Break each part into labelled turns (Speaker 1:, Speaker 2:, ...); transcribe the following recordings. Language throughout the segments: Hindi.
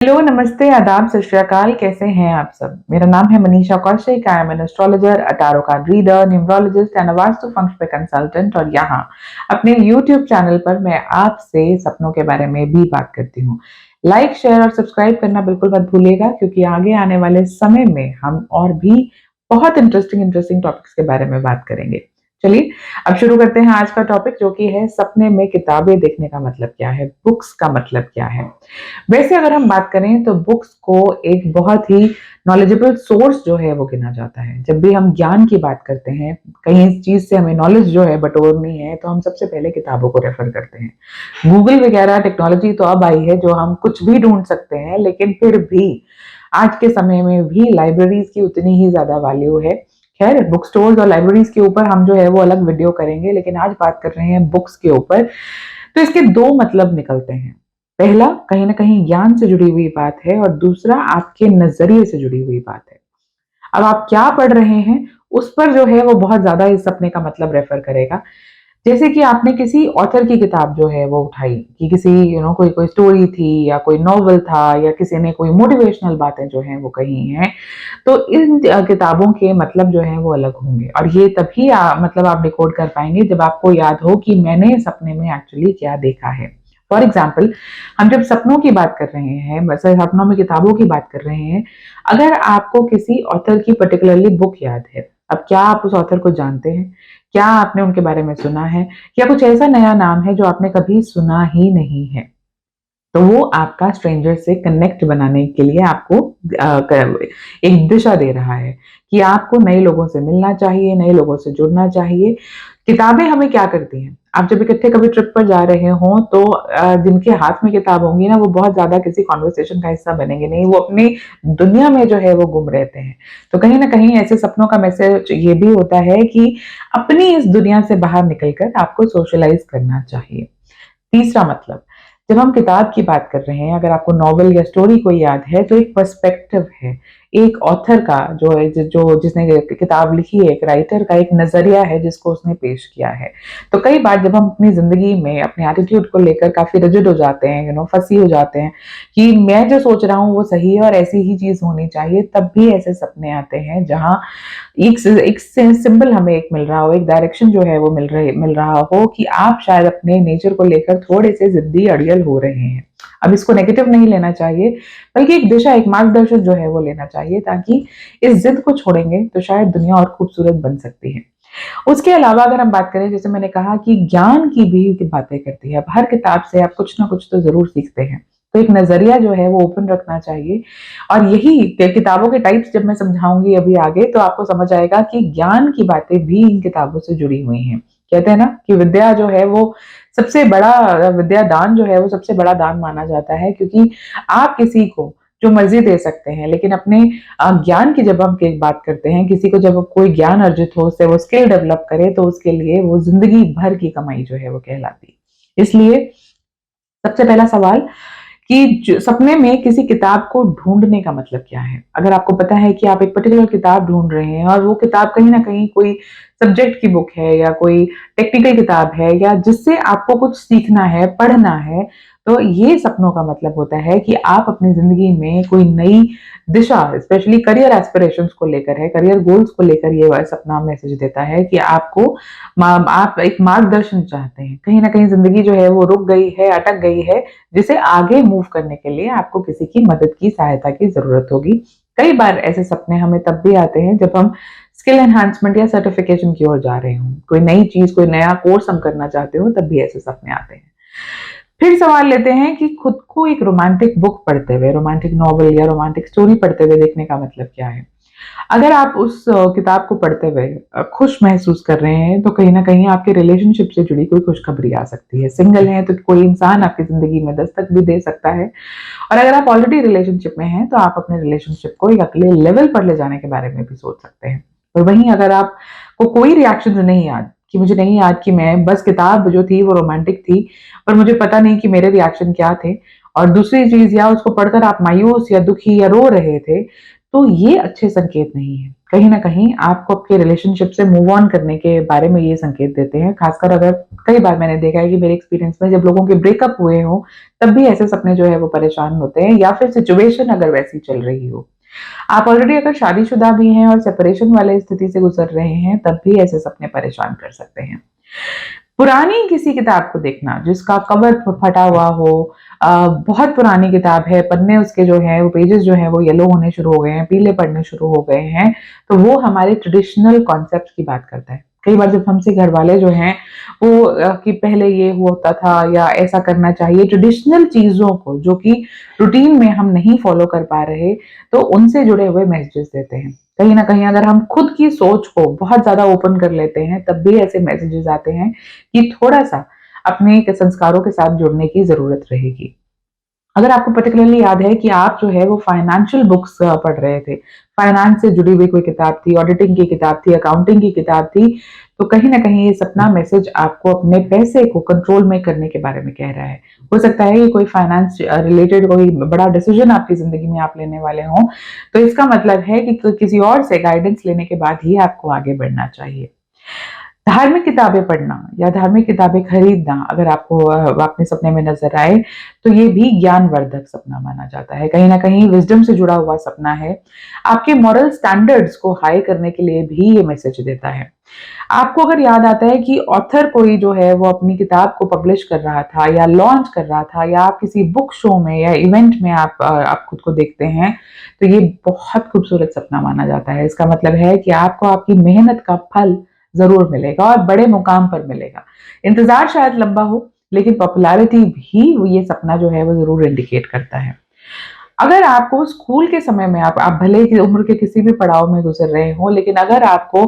Speaker 1: हेलो, नमस्ते, आदाब, सत श्री अकाल। कैसे हैं आप सब? मेरा नाम है Manisha Kaushik. I am an astrologer, a tarot card reader, numerologist and a vastu function पे कंसल्टेंट। और यहाँ अपने यूट्यूब चैनल पर मैं आपसे सपनों के बारे में भी बात करती हूँ। लाइक, शेयर और सब्सक्राइब करना बिल्कुल मत भूलिएगा, क्योंकि आगे आने वाले समय में हम और भी बहुत इंटरेस्टिंग इंटरेस्टिंग टॉपिक्स के बारे में बात करेंगे। चलिए, अब शुरू करते हैं आज का टॉपिक, जो कि है सपने में किताबें देखने का मतलब क्या है, बुक्स का मतलब क्या है। वैसे अगर हम बात करें तो बुक्स को एक बहुत ही नॉलेजेबल सोर्स जो है वो गिना जाता है। जब भी हम ज्ञान की बात करते हैं, कहीं इस चीज से हमें नॉलेज जो है बटोरनी है, तो हम सबसे पहले किताबों को रेफर करते हैं। गूगल वगैरह टेक्नोलॉजी तो अब आई है जो हम कुछ भी ढूंढ सकते हैं, लेकिन फिर भी आज के समय में भी लाइब्रेरीज की उतनी ही ज्यादा वैल्यू है। खैर, बुक स्टोर्स और लाइब्रेरीज के ऊपर हम जो है वो अलग वीडियो करेंगे, लेकिन आज बात कर रहे हैं बुक्स के ऊपर। तो इसके दो मतलब निकलते हैं। पहला, कहीं ना कहीं ज्ञान से जुड़ी हुई बात है, और दूसरा आपके नजरिए से जुड़ी हुई बात है। अब आप क्या पढ़ रहे हैं, उस पर जो है वो बहुत ज्यादा इस सपने का मतलब रेफर करेगा। जैसे कि आपने किसी ऑथर की किताब जो है वो उठाई, कि किसी कोई कोई स्टोरी थी या कोई नॉवल था, या किसी ने कोई मोटिवेशनल बातें जो हैं वो कही हैं, तो इन किताबों के मतलब जो है वो अलग होंगे। और ये तभी मतलब आप डिकोड कर पाएंगे जब आपको याद हो कि मैंने सपने में एक्चुअली क्या देखा है। फॉर एग्जाम्पल, हम जब सपनों की बात कर रहे हैं, वैसे सपनों में किताबों की बात कर रहे हैं, अगर आपको किसी ऑथर की पर्टिकुलरली बुक याद है, अब क्या आप उस ऑथर को जानते हैं? क्या आपने उनके बारे में सुना है? या कुछ ऐसा नया नाम है जो आपने कभी सुना ही नहीं है? तो वो आपका स्ट्रेंजर से कनेक्ट बनाने के लिए आपको एक दिशा दे रहा है कि आपको नए लोगों से मिलना चाहिए, नए लोगों से जुड़ना चाहिए। किताबें हमें क्या करती हैं? आप जब इकट्ठे कभी ट्रिप पर जा रहे हों, तो जिनके हाथ में किताब होंगी ना, वो बहुत ज्यादा किसी कॉन्वर्सेशन का हिस्सा बनेंगे नहीं, वो अपनी दुनिया में जो है वो गुम रहते हैं। तो कहीं ना कहीं ऐसे सपनों का मैसेज ये भी होता है कि अपनी इस दुनिया से बाहर निकलकर आपको सोशलाइज करना चाहिए। तीसरा मतलब, जब हम किताब की बात कर रहे हैं, अगर आपको नॉवल या स्टोरी कोई याद है, तो एक पर्सपेक्टिव है, एक ऑथर का जो है, जो जिसने किताब लिखी है, एक राइटर का एक नजरिया है जिसको उसने पेश किया है। तो कई बार जब हम अपनी जिंदगी में अपने एटीट्यूड को लेकर काफी रिजिड हो जाते हैं, फंसी हो जाते हैं कि मैं जो सोच रहा हूँ वो सही है और ऐसी ही चीज होनी चाहिए, तब भी ऐसे सपने आते हैं जहां एक सिंबल हमें एक मिल रहा हो, एक डायरेक्शन जो है वो मिल रहा हो कि आप शायद अपने नेचर को लेकर थोड़े से जिद्दी अड़ियल हो रहे हैं। अब इसको नेगेटिव नहीं लेना चाहिए, बल्कि एक दिशा, एक मार्गदर्शन जो है वो लेना चाहिए, ताकि इस जिद को छोड़ेंगे तो शायद दुनिया और खूबसूरत बन सकती है। उसके अलावा अगर हम बात करें, जैसे मैंने कहा कि ज्ञान की भी बातें करती है, अब हर किताब से आप कुछ ना कुछ तो जरूर सीखते हैं। तो एक नजरिया जो है वो ओपन रखना चाहिए। और यही किताबों के टाइप्स जब मैं समझाऊंगी अभी आगे, तो आपको समझ आएगा कि ज्ञान की बातें भी इन किताबों से जुड़ी हुई हैं। कहते हैं ना कि विद्या जो है वो सबसे बड़ा, विद्या दान जो है वो सबसे बड़ा दान माना जाता है, क्योंकि आप किसी को जो मर्जी दे सकते हैं, लेकिन अपने ज्ञान की जब हम बात करते हैं, किसी को जब कोई ज्ञान अर्जित हो, उससे वो स्किल डेवलप करे, तो उसके लिए वो जिंदगी भर की कमाई जो है वो कहलाती है। इसलिए सबसे पहला सवाल कि सपने में किसी किताब को ढूंढने का मतलब क्या है। अगर आपको पता है कि आप एक पर्टिकुलर किताब ढूंढ रहे हैं, और वो किताब कहीं ना कहीं कोई सब्जेक्ट की बुक है, या कोई टेक्निकल किताब है, या जिससे आपको कुछ सीखना है, पढ़ना है, तो ये सपनों का मतलब होता है कि आप अपनी जिंदगी में कोई नई दिशा, स्पेशली करियर एस्पिरेशंस को लेकर है, करियर गोल्स को लेकर ये सपना मैसेज देता है कि आपको आप एक मार्गदर्शन चाहते हैं। कहीं ना कहीं जिंदगी जो है वो रुक गई है, अटक गई है, जिसे आगे मूव करने के लिए आपको किसी की मदद की, सहायता की जरूरत होगी। कई बार ऐसे सपने हमें तब भी आते हैं जब हम स्किल एनहांसमेंट या सर्टिफिकेशन की ओर जा रहे हों, कोई नई चीज, कोई नया कोर्स हम करना चाहते हो, तब भी ऐसे सपने आते हैं। फिर सवाल लेते हैं कि खुद को एक रोमांटिक बुक पढ़ते हुए, रोमांटिक नॉवल या रोमांटिक स्टोरी पढ़ते हुए देखने का मतलब क्या है। अगर आप उस किताब को पढ़ते हुए खुश महसूस कर रहे हैं, तो कहीं ना कहीं आपके रिलेशनशिप से जुड़ी कोई खुशखबरी आ सकती है। सिंगल है तो कोई इंसान आपकी जिंदगी में दस्तक भी दे सकता है। और अगर आप ऑलरेडी रिलेशनशिप में हैं, तो आप अपने रिलेशनशिप को एक अगले लेवल पर ले जाने के बारे में भी सोच सकते हैं। और वहीं अगर आपको कोई रिएक्शन नहीं याद, कि मुझे नहीं याद कि मैं बस किताब जो थी वो रोमांटिक थी, पर मुझे पता नहीं कि मेरे रिएक्शन क्या थे, और दूसरी चीज, या उसको पढ़कर आप मायूस या दुखी या रो रहे थे, तो ये अच्छे संकेत नहीं है। कहीं ना कहीं आपको आपके रिलेशनशिप से मूव ऑन करने के बारे में ये संकेत देते हैं। खासकर अगर कई बार मैंने देखा है कि मेरे एक्सपीरियंस में जब लोगों के ब्रेकअप हुए हो, तब भी ऐसे सपने जो है वो परेशान होते हैं, या फिर सिचुएशन अगर वैसी चल रही हो। आप ऑलरेडी अगर शादीशुदा भी हैं और सेपरेशन वाले स्थिति से गुजर रहे हैं, तब भी ऐसे सपने परेशान कर सकते हैं। पुरानी किसी किताब को देखना जिसका कवर फटा हुआ हो, बहुत पुरानी किताब है, पन्ने उसके जो हैं वो पेजेस जो हैं वो येलो होने शुरू हो गए हैं, पीले पड़ने शुरू हो गए हैं, तो वो हमारे ट्रेडिशनल कॉन्सेप्ट की बात करता है। कई बार जब हमसे घर वाले जो हैं वो कि पहले ये होता था या ऐसा करना चाहिए, ट्रेडिशनल चीज़ों को जो कि रूटीन में हम नहीं फॉलो कर पा रहे, तो उनसे जुड़े हुए मैसेजेस देते हैं। कहीं न कहीं अगर हम खुद की सोच को बहुत ज़्यादा ओपन कर लेते हैं, तब भी ऐसे मैसेजेस आते हैं कि थोड़ा-सा अपने के संस्कारों के साथ जुड़ने की ज़रूरत रहेगी। अगर आपको पर्टिकुलरली याद है कि आप जो है वो फाइनेंशियल बुक्स पढ़ रहे थे, फाइनेंस से जुड़ी हुई कोई किताब थी, ऑडिटिंग की किताब थी, अकाउंटिंग की किताब थी, तो कहीं न कहीं ये सपना मैसेज आपको अपने पैसे को कंट्रोल में करने के बारे में कह रहा है। हो सकता है ये कोई फाइनेंस रिलेटेड कोई बड़ा डिसीजन आपकी ज़िंदगी में आप लेने वाले हों, तो इसका मतलब है कि किसी और से गाइडेंस लेने के बाद ही आपको आगे बढ़ना चाहिए। धार्मिक किताबें पढ़ना या धार्मिक किताबें खरीदना अगर आपको अपने सपने में नज़र आए, तो ये भी ज्ञानवर्धक सपना माना जाता है। कहीं न कहीं विज़डम से जुड़ा हुआ सपना है। आपके मॉरल स्टैंडर्ड्स को हाई करने के लिए भी ये मैसेज देता है। आपको अगर याद आता है कि ऑथर कोई जो है वो अपनी किताब को पब्लिश कर रहा था या लॉन्च कर रहा था, या आप किसी बुक शो में या इवेंट में आप खुद को देखते हैं, तो ये बहुत खूबसूरत सपना माना जाता है। इसका मतलब है कि आपको आपकी मेहनत का फल ज़रूर मिलेगा और बड़े मुकाम पर मिलेगा। इंतज़ार शायद लंबा हो, लेकिन पॉपुलैरिटी भी वो ये सपना जो है वो ज़रूर इंडिकेट करता है। अगर आपको स्कूल के समय में आप भले ही उम्र के किसी भी पड़ाव में गुज़र रहे हों, लेकिन अगर आपको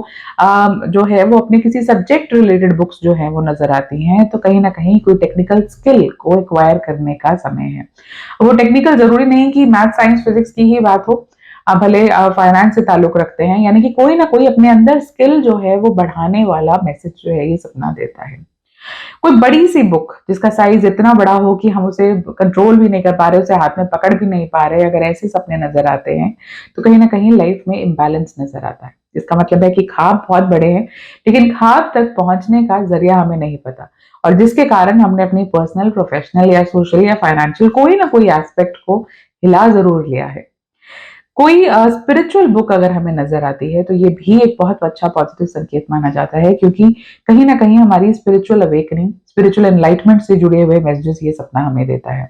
Speaker 1: जो है वो अपने किसी सब्जेक्ट रिलेटेड बुक्स जो हैं वो नज़र आती हैं, तो कहीं न कहीं कोई टेक्निकल स्किल को एक्वायर करने का समय है। वो टेक्निकल ज़रूरी नहीं कि मैथ, साइंस, फिज़िक्स की ही बात हो। भले फाइनेंस से ताल्लुक रखते हैं, यानी कि कोई ना कोई अपने अंदर स्किल जो है वो बढ़ाने वाला मैसेज जो है ये सपना देता है। कोई बड़ी-सी बुक जिसका साइज़ इतना बड़ा हो कि हम उसे कंट्रोल भी नहीं कर पा रहे, उसे हाथ में पकड़ भी नहीं पा रहे, अगर ऐसे सपने नज़र आते हैं, तो कहीं न कहीं लाइफ़ में इम्बैलेंस नज़र आता है। इसका मतलब है कि ख्वाब बहुत बड़े हैं, लेकिन ख्वाब तक पहुँचने का ज़रिया हमें नहीं पता, और जिसके कारण हमने अपनी पर्सनल, प्रोफ़ेशनल या सोशल या फाइनेंशियल कोई ना कोई एस्पेक्ट को हिला ज़रूर लिया है। कोई स्पिरिचुअल बुक अगर हमें नज़र आती है, तो ये भी एक बहुत अच्छा पॉजिटिव संकेत माना जाता है, क्योंकि कहीं न कहीं हमारी स्पिरिचुअल अवेकनिंग, स्पिरिचुअल एनलाइटमेंट से जुड़े हुए मैसेजेस ये सपना हमें देता है।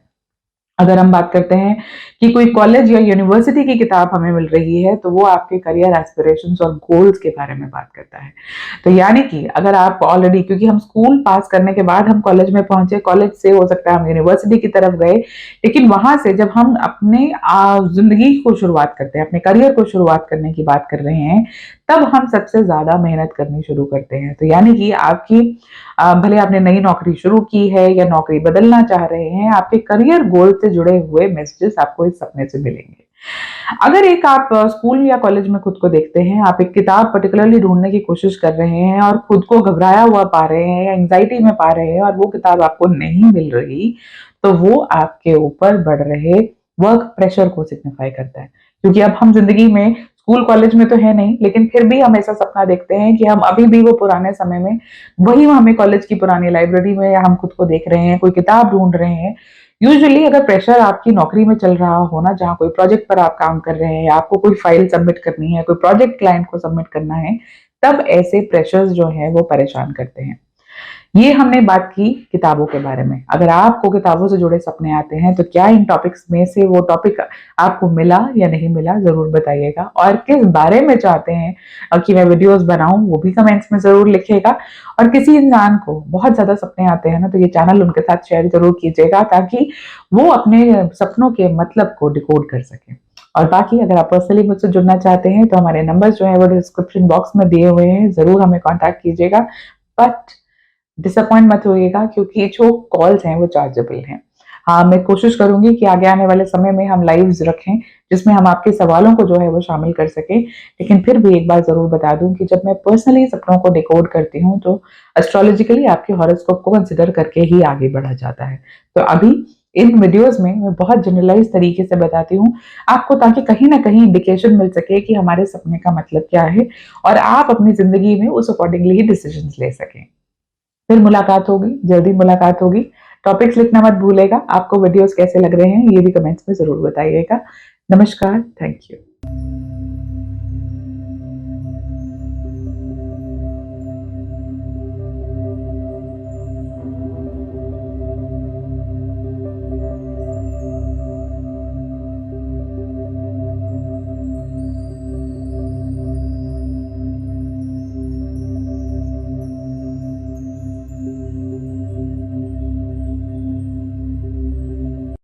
Speaker 1: अगर हम बात करते हैं कि कोई कॉलेज या यूनिवर्सिटी की किताब हमें मिल रही है, तो वो आपके करियर एस्पिरेशंस और गोल्स के बारे में बात करता है। तो यानी कि अगर आप ऑलरेडी, क्योंकि हम स्कूल पास करने के बाद हम कॉलेज में पहुँचे, कॉलेज से हो सकता है हम यूनिवर्सिटी की तरफ गए, लेकिन वहाँ से जब हम अपने ज़िंदगी को शुरुआत करते हैं, अपने करियर को शुरुआत करने की बात कर रहे हैं, तब हम सबसे ज़्यादा मेहनत करनी शुरू करते हैं। तो यानी कि आपकी भले आपने नई नौकरी शुरू की है या नौकरी बदलना चाह रहे हैं, आपके करियर गोल से जुड़े हुए मैसेजेस आपको इस सपने से मिलेंगे। अगर एक आप स्कूल या कॉलेज में खुद को देखते हैं, आप एक किताब पर्टिकुलरली ढूँढने की कोशिश कर रहे हैं और खुद को घबराया हुआ पा रहे हैं या एंग्ज़ायटी में पा रहे हैं और वो किताब आपको नहीं मिल रही, तो वो आपके ऊपर बढ़ रहे वर्क प्रेशर को सिग्निफ़ाई करता है। क्योंकि अब हम ज़िंदगी में स्कूल कॉलेज में तो है नहीं, लेकिन फिर भी हम ऐसा सपना देखते हैं कि हम अभी भी वो पुराने समय में, वही हमें कॉलेज की पुरानी लाइब्रेरी में, या हम खुद को देख रहे हैं, कोई किताब ढूँढ रहे हैं। यूजुअली अगर प्रेशर आपकी नौकरी में चल रहा हो ना, जहाँ कोई प्रोजेक्ट पर आप काम कर रहे हैं या आपको कोई फाइल सबमिट करनी है, कोई प्रोजेक्ट क्लाइंट को सबमिट करना है, तब ऐसे प्रेशर्स जो हैं वो परेशान करते हैं। ये हमने बात की किताबों के बारे में। अगर आपको किताबों से जुड़े सपने आते हैं, तो क्या इन टॉपिक्स में से वो टॉपिक आपको मिला या नहीं मिला, ज़रूर बताइएगा। और किस बारे में चाहते हैं कि मैं वीडियोज़ बनाऊँ, वो भी कमेंट्स में ज़रूर लिखिएगा। और किसी इंसान को बहुत ज़्यादा सपने आते हैं ना, तो ये चैनल उनके साथ शेयर ज़रूर कीजिएगा, ताकि वो अपने सपनों के मतलब को डिकोड कर सकें। और बाकी अगर आप पर्सनली मुझसे जुड़ना चाहते हैं, तो हमारे नंबर्स जो हैं वो डिस्क्रिप्शन बॉक्स में दिए हुए हैं, ज़रूर हमें कॉन्टैक्ट कीजिएगा। बट डिसअपॉइंट मत होइएगा, क्योंकि जो कॉल्स हैं वो चार्जेबल हैं। हाँ, मैं कोशिश करूँगी कि आगे आने वाले समय में हम लाइव्स रखें, जिसमें हम आपके सवालों को जो है वो शामिल कर सकें। लेकिन फिर भी एक बात ज़रूर बता दूँ कि जब मैं पर्सनली सपनों को डिकोड करती हूँ, तो एस्ट्रोलॉजिकली आपके हॉरोस्कोप को कंसिडर करके ही आगे बढ़ा जाता है। तो अभी इन वीडियोस में मैं बहुत जनरलाइज तरीके से बताती हूँ आपको, ताकि कहीं ना कहीं इंडिकेशन मिल सके कि हमारे सपने का मतलब क्या है और आप अपनी जिंदगी में उस अकॉर्डिंगली ही डिसीजंस ले सकें। फिर मुलाकात होगी, जल्दी मुलाकात होगी। टॉपिक्स लिखना मत भूलेगा। आपको वीडियोस कैसे लग रहे हैं ये भी कमेंट्स में जरूर बताइएगा। नमस्कार, थैंक यू।